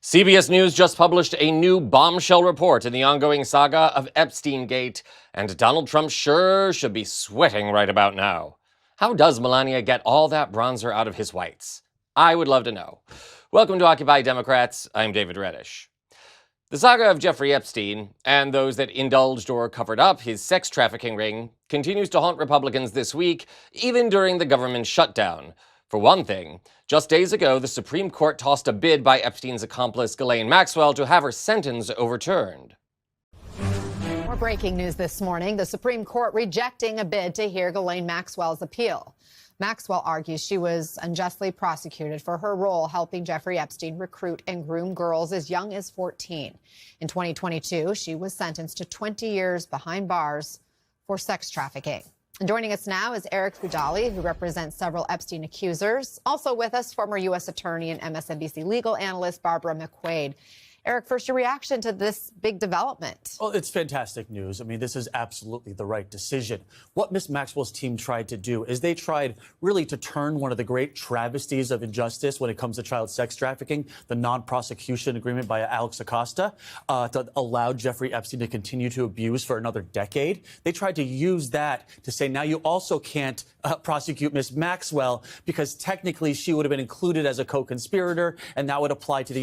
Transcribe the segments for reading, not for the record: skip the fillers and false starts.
CBS News just published a new bombshell report in the ongoing saga of Epstein Gate, and Donald Trump sure should be sweating right about now. How does Melania get all that bronzer out of his whites? I would love to know. Welcome to Occupy Democrats. I'm David Reddish. The saga of Jeffrey Epstein, and those that indulged or covered up his sex trafficking ring, continues to haunt Republicans this week, even during the government shutdown. For one thing, just days ago, the Supreme Court tossed a bid by Epstein's accomplice Ghislaine Maxwell to have her sentence overturned. More breaking news this morning. The Supreme Court rejecting a bid to hear Ghislaine Maxwell's appeal. Maxwell argues she was unjustly prosecuted for her role helping Jeffrey Epstein recruit and groom girls as young as 14. In 2022, she was sentenced to 20 years behind bars for sex trafficking. And joining us now is Eric Fudali, who represents several Epstein accusers. Also with us, former U.S. Attorney and MSNBC legal analyst Barbara McQuaid. Eric, first, your reaction to this big development? Well, it's fantastic news. I mean, this is absolutely the right decision. What Miss Maxwell's team tried to do is they tried really to turn one of the great travesties of injustice when it comes to child sex trafficking, the non-prosecution agreement by Alex Acosta, to allow Jeffrey Epstein to continue to abuse for another decade. They tried to use that to say, now you also can't prosecute Miss Maxwell because technically she would have been included as a co-conspirator, and that would apply to the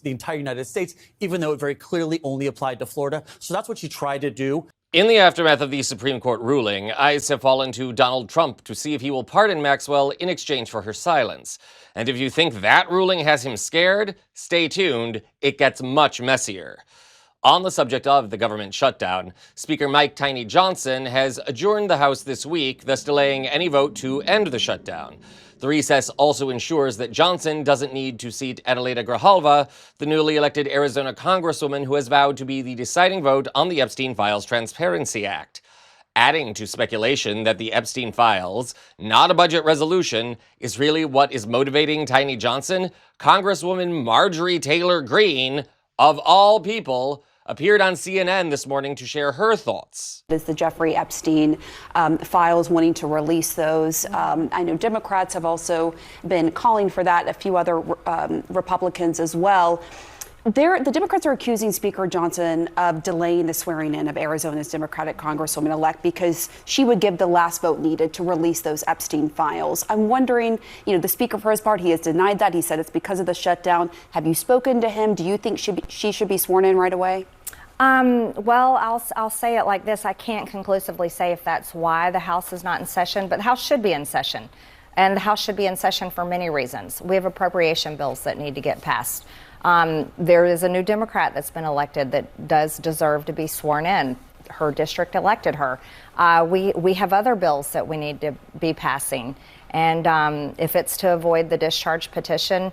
entire United States, even though it very clearly only applied to Florida. So that's what she tried to do. In the aftermath of the Supreme Court ruling, eyes have fallen to Donald Trump to see if he will pardon Maxwell in exchange for her silence. And if you think that ruling has him scared, stay tuned. It gets much messier. On the subject of the government shutdown, Speaker Mike Tiny Johnson has adjourned the House this week, thus delaying any vote to end the shutdown. The recess also ensures that Johnson doesn't need to seat Adelaida Grijalva, the newly elected Arizona congresswoman who has vowed to be the deciding vote on the Epstein Files Transparency Act. Adding to speculation that the Epstein Files, not a budget resolution, is really what is motivating Tiny Johnson, Congresswoman Marjorie Taylor Greene, of all people, appeared on CNN this morning to share her thoughts. Is the Jeffrey Epstein files, wanting to release those. I know Democrats have also been calling for that, a few other Republicans as well. The Democrats are accusing Speaker Johnson of delaying the swearing in of Arizona's Democratic Congresswoman-elect because she would give the last vote needed to release those Epstein files. I'm wondering, the Speaker, for his part, he has denied that. He said it's because of the shutdown. Have you spoken to him? Do you think she should be sworn in right away? Well, I'll say it like this. I can't conclusively say if that's why the House is not in session, but the House should be in session. And the House should be in session for many reasons. We have appropriation bills that need to get passed. There is a new Democrat that's been elected that does deserve to be sworn in. Her district elected her. We have other bills that we need to be passing. And if it's to avoid the discharge petition,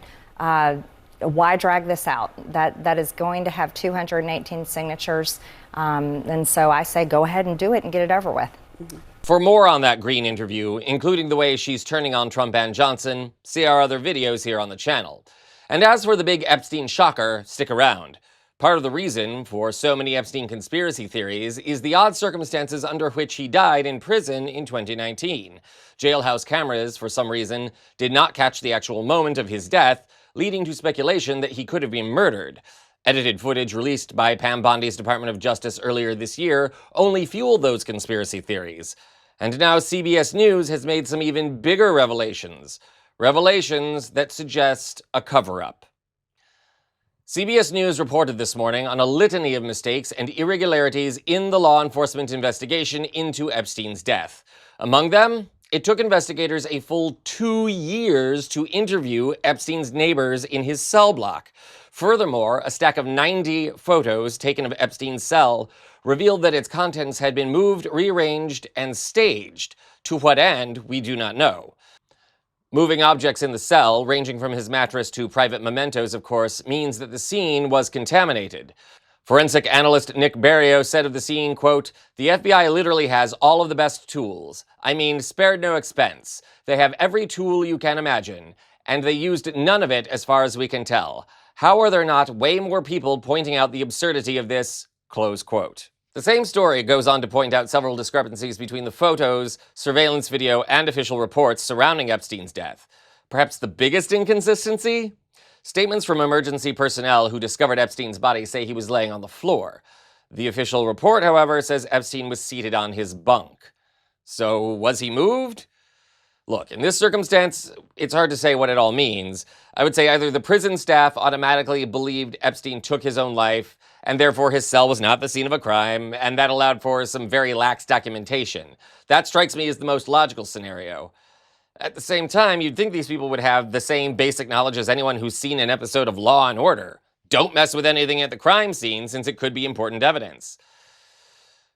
why drag this out? That is going to have 218 signatures. And so I say go ahead and do it and get it over with. Mm-hmm. For more on that Greene interview, including the way she's turning on Trump and Johnson, see our other videos here on the channel. And as for the big Epstein shocker, stick around. Part of the reason for so many Epstein conspiracy theories is the odd circumstances under which he died in prison in 2019. Jailhouse cameras, for some reason, did not catch the actual moment of his death, leading to speculation that he could have been murdered. Edited footage released by Pam Bondi's Department of Justice earlier this year only fueled those conspiracy theories. And now CBS News has made some even bigger revelations. Revelations that suggest a cover-up. CBS News reported this morning on a litany of mistakes and irregularities in the law enforcement investigation into Epstein's death. Among them, it took investigators a full 2 years to interview Epstein's neighbors in his cell block. Furthermore, a stack of 90 photos taken of Epstein's cell revealed that its contents had been moved, rearranged, and staged. To what end, we do not know. Moving objects in the cell, ranging from his mattress to private mementos, of course, means that the scene was contaminated. Forensic analyst Nick Barrio said of the scene, quote, "The FBI literally has all of the best tools. I mean, spared no expense. They have every tool you can imagine, and they used none of it as far as we can tell. How are there not way more people pointing out the absurdity of this?" Close quote. The same story goes on to point out several discrepancies between the photos, surveillance video, and official reports surrounding Epstein's death. Perhaps the biggest inconsistency? Statements from emergency personnel who discovered Epstein's body say he was laying on the floor. The official report, however, says Epstein was seated on his bunk. So, was he moved? Look, in this circumstance, it's hard to say what it all means. I would say either the prison staff automatically believed Epstein took his own life, and therefore his cell was not the scene of a crime, and that allowed for some very lax documentation. That strikes me as the most logical scenario. At the same time, you'd think these people would have the same basic knowledge as anyone who's seen an episode of Law and Order. Don't mess with anything at the crime scene, since it could be important evidence.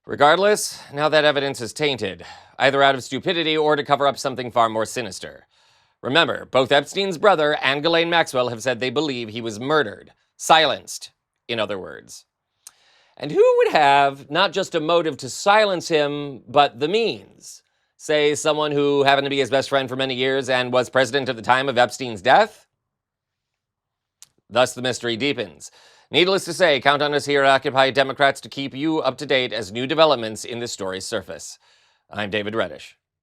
Regardless, now that evidence is tainted, either out of stupidity or to cover up something far more sinister. Remember, both Epstein's brother and Ghislaine Maxwell have said they believe he was murdered. Silenced, in other words. And who would have not just a motive to silence him, but the means? Say someone who happened to be his best friend for many years and was president at the time of Epstein's death? Thus the mystery deepens. Needless to say, count on us here at Occupy Democrats to keep you up to date as new developments in this story surface. I'm David Reddish.